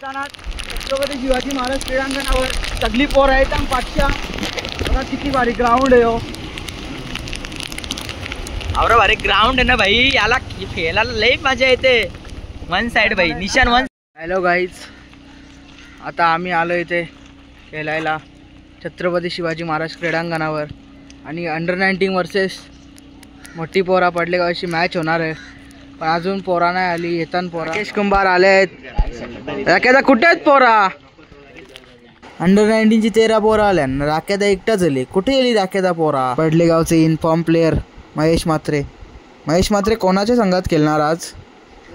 मैदानात छत्रपती शिवाजी महाराज क्रीडांगणावर सगळी पोर आहेत आणि पाठच्या बघा किती भारी ग्राउंड आहे हो. अरे भारी ग्राउंड आहे ना भाई, याला खेळायला लई मजा येते. वन साइड भाई, निशान वन. हॅलो गाईज, आता आम्ही आलो इथे खेळायला छत्रपती शिवाजी महाराज क्रीडांगणावर आणि अंडर-19 वर्सेस मोठी पोरा पडले अशी मॅच होणार आहे. पण अजून पोरा नाही आली. येतान पोरा राकेश कुंभार आले आहेत. राकेदा कुठे आहेत पोरा? अंडर-19ची 13 पोरा आल्या. राकेदा एकटा झाली. कुठे गेली राकेदा पोरा? पडले गावचे इनफॉर्म प्लेयर महेश म्हात्रे. महेश म्हात्रे कोणाच्या संघात खेळणार आज?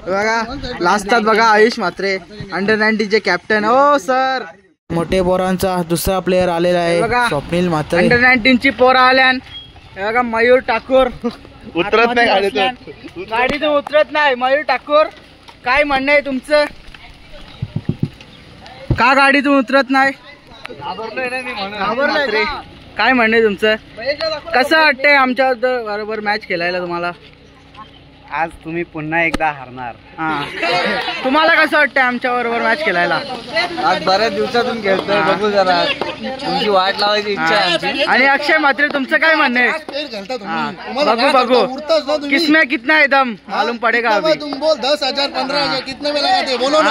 बघा लास्टात बघा आयुष म्हात्रे अंडर-19चे कॅप्टन. ओ सर, मोठे पोरांचा दुसरा प्लेयर आलेला आहे बघा, स्वप्नील म्हात्रे. अंडर-19ची पोरा आल्यान. बघा मयूर ठाकूर उतरत नाही गाडीतून उतरत नाही. मयूर ठाकूर, काय म्हणणं आहे तुमचं? का गाडीतून उतरत नाही? घाबरलंय. काय म्हणणं आहे तुमचं? कसं वाटतंय आमच्या बरोबर मॅच खेळायला तुम्हाला? आज तुम्ही पुन्हा एकदा हारणार. तुम्हाला कसं वाटतंय आमच्या बरोबर मॅच खेळायला? आज बऱ्याच दिवसातून खेळतोय, बघू जरा तुमची वाट लावायची इच्छा आहे आमची. आणि अक्षय म्हात्रे तुमचं काय म्हणणं आहे? बघू किसमें कितना है दम मालूम पड़ेगा अभी. तुम बोल 10,000 15,000 कितने में लगाते बोलो ना.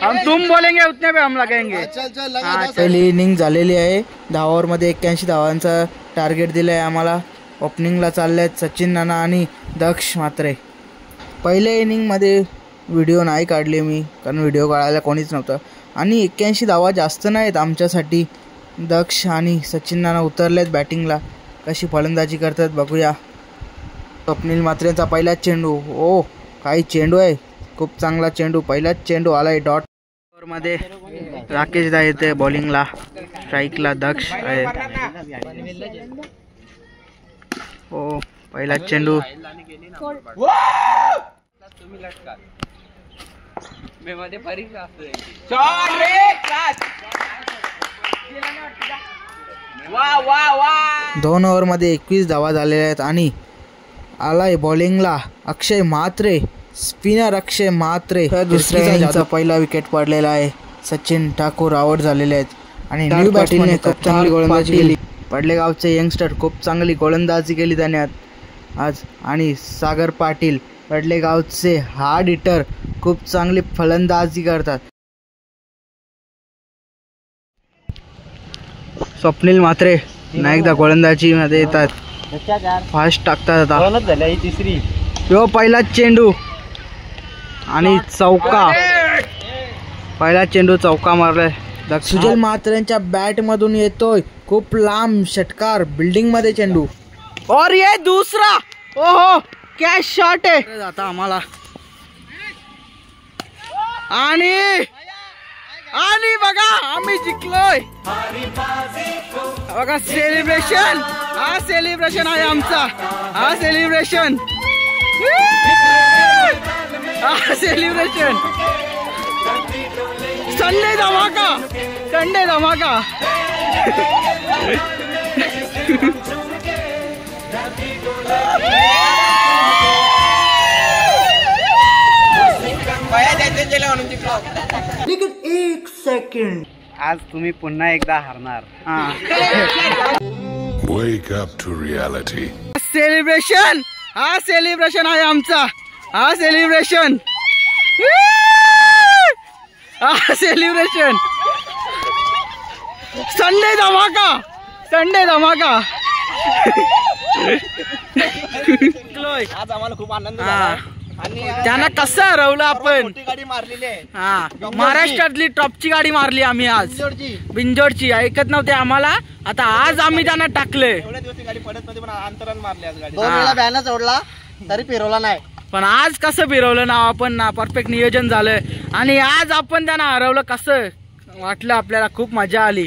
हम तुम बोलेंगे उतने पे हम लगाएंगे. चल लगा. पहिली इनिंग झालेली आहे. 10 ओव्हरमध्ये 81 धावांचा टार्गेट दिलं आहे आम्हाला. ओपनिंगला चालले आहेत सचिन नाना आणि दक्ष म्हात्रे. पहिल्या इनिंगमध्ये व्हिडिओ नाही काढले मी, कारण व्हिडिओ काढायला कोणीच नव्हतं. आणि 81 धावा जास्त नाहीत आमच्यासाठी. दक्ष आणि सचिन नाना उतरलेत बॅटिंगला. कशी फलंदाजी करतात बघूया. स्वप्नील म्हात्रेंचा पहिलाच चेंडू. ओ काही चेंडू आहे, खूप चांगला चेंडू. पहिलाच चेंडू आलाय डॉट. मध्ये राकेश दा येते बॉलिंगला. स्ट्राईकला दक्ष आहे. हो पहिलाच चेंडू. दोन ओव्हरमध्ये 21 धावा झालेल्या आहेत. आणि आलाय बॉलिंगला अक्षय म्हात्रे. स्पिनर अक्षय म्हात्रे. दुसऱ्या इनिंगचा पहिला विकेट पडलेला आहे. सचिन ठाकूर आउट झालेले आहेत. आणि न्यू पाटीलने खूप चांगली गोलंदाजी केली. पडलेगावचे यंगस्टर खूप चांगली गोलंदाजी केली त्याने आज. आणि सागर पाटील पडलेगावचे हार्ड हिटर खूप चांगली फलंदाजी करतात. स्वप्नील म्हात्रे पुन्हा एकदा गोलंदाजी मध्ये येतात. फास्ट टाकतात आता. तिसरी यो पहिलाच चेंडू आणि चौका. पहिला चेंडू चौका मारलाय. सुजल म्हात्रेंच्या बॅट मधून येतोय खूप लांब षटकार. बिल्डिंग मध्ये चेंडू. और ये दूसरा. ओहो क्या शॉट आहे आता आम्हाला. आणि बघा आम्ही जिंकलोय. बघा सेलिब्रेशन. हा सेलिब्रेशन आहे आमचा. हा सेलिब्रेशन. हा सेलिब्रेशन. संडे धमाका. संडे धमाका. एक सेकंड. आज तुम्ही पुन्हा एकदा हारणार. Wake up to reality. Celebration. हा सेलिब्रेशन आहे आमचा. हा सेलिब्रेशन. हा सेलिब्रेशन. संडे धमाका. संडे धमाका. आज आम्हाला खूप आनंद झाला. आणि त्यांना कसं हरवलं आपण. गाडी मारलेली आहे. हा महाराष्ट्रातली टॉपची गाडी मारली आम्ही आज. बिंजोडची. ऐकत नव्हते आम्हाला. आता आज आम्ही त्यांना टाकले. एवढ्या दिवस गाडी पडत नव्हती पण अंतराने मारली आज गाडी. 2 वेळा बॅनर जोडला तरी फिरवला नाही. पण आज कसं फिरवलं ना आपण ना. परफेक्ट नियोजन झालं. आणि आज आपण त्यांना हरवलं. कसं वाटलं आपल्याला. खूप मजा आली.